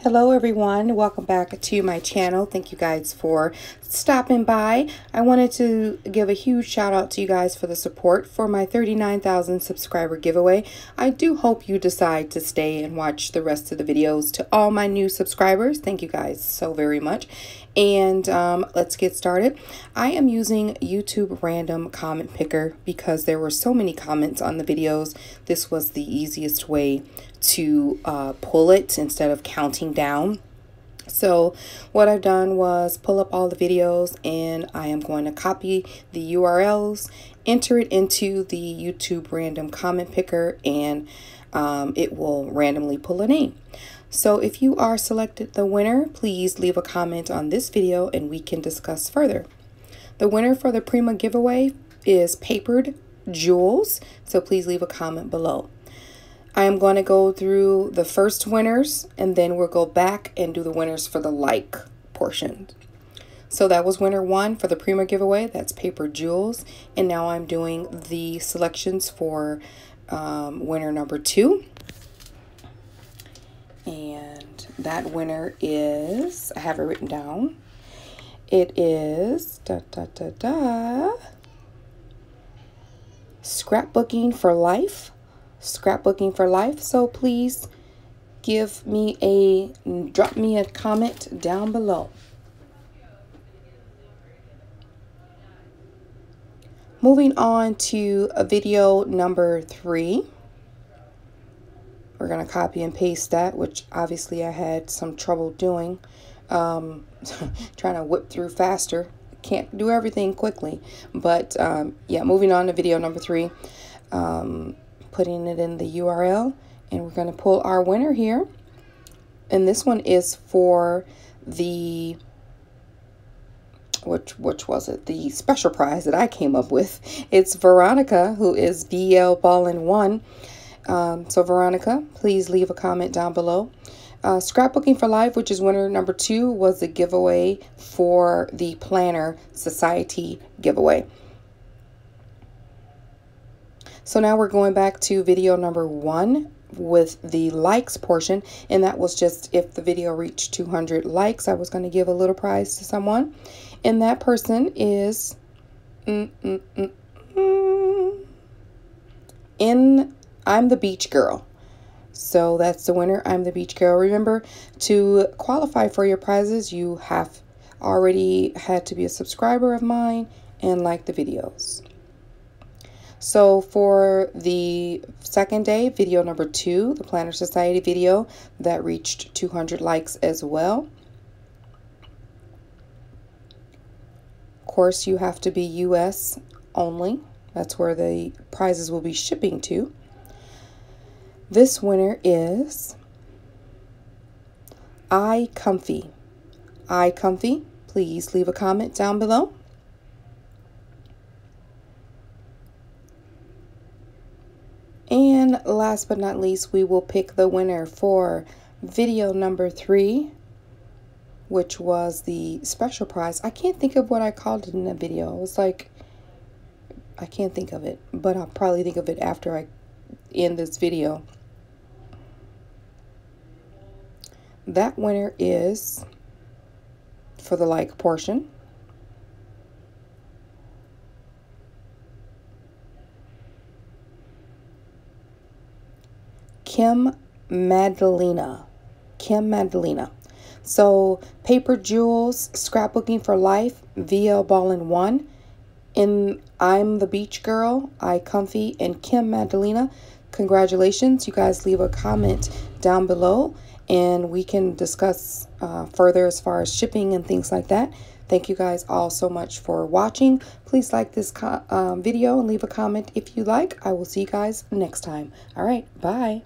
Hello everyone, welcome back to my channel. Thank you guys for stopping by. I wanted to give a huge shout out to you guys for the support for my 39,000 subscriber giveaway. I do hope you decide to stay and watch the rest of the videos. To all my new subscribers, thank you guys so very much. And let's get started. I am using YouTube random comment picker because there were so many comments on the videos. This was the easiest way to pull it instead of counting down. So what I've done was pull up all the videos, and I am going to copy the URLs, enter it into the YouTube random comment picker, and it will randomly pull a name. So if you are selected the winner, please leave a comment on this video and we can discuss further. The winner for the Prima giveaway is Papered Jewels, so please leave a comment below. I am going to go through the first winners, and then we'll go back and do the winners for the like portion. So that was winner 1 for the Prima giveaway. That's Papered Jewels. And now I'm doing the selections for winner number 2. And that winner is, I have it written down. It is Scrapbooking for Life. Scrapbooking for Life. So please drop me a comment down below. Moving on to video number 3. We're going to copy and paste that, which obviously I had some trouble doing. Trying to whip through faster. Can't do everything quickly. But yeah, moving on to video number 3. Putting it in the URL, and we're going to pull our winner here. And this one is for the, which was it? The special prize that I came up with. It's Veronica, who is BL Ballin 1. So Veronica, please leave a comment down below. Scrapbooking for Life, which is winner number 2, was the giveaway for the Planner Society giveaway. So now we're going back to video number 1 with the likes portion, and that was just if the video reached 200 likes, I was going to give a little prize to someone, and that person is I'm the Beach Girl. So that's the winner, I'm the Beach Girl. Remember, to qualify for your prizes, you have already had to be a subscriber of mine and like the videos. So for the second day, video number 2, the Planner Society video, that reached 200 likes as well. Of course, you have to be US only. That's where the prizes will be shipping to. This winner is iComfy. iComfy, please leave a comment down below. And last but not least, we will pick the winner for video number 3, which was the special prize. I can't think of what I called it in the video. It was like, I can't think of it, but I'll probably think of it after I end this video. That winner is, for the like portion, Kim Madalena. Kim Madalena. So Papered Jewels, Scrapbooking for Life, VL Ballin 1, and I'm the Beach Girl, iComfy, and Kim Madalena. Congratulations. You guys leave a comment down below and we can discuss further as far as shipping and things like that. Thank you guys all so much for watching. Please like this video and leave a comment if you like. I will see you guys next time. All right, bye.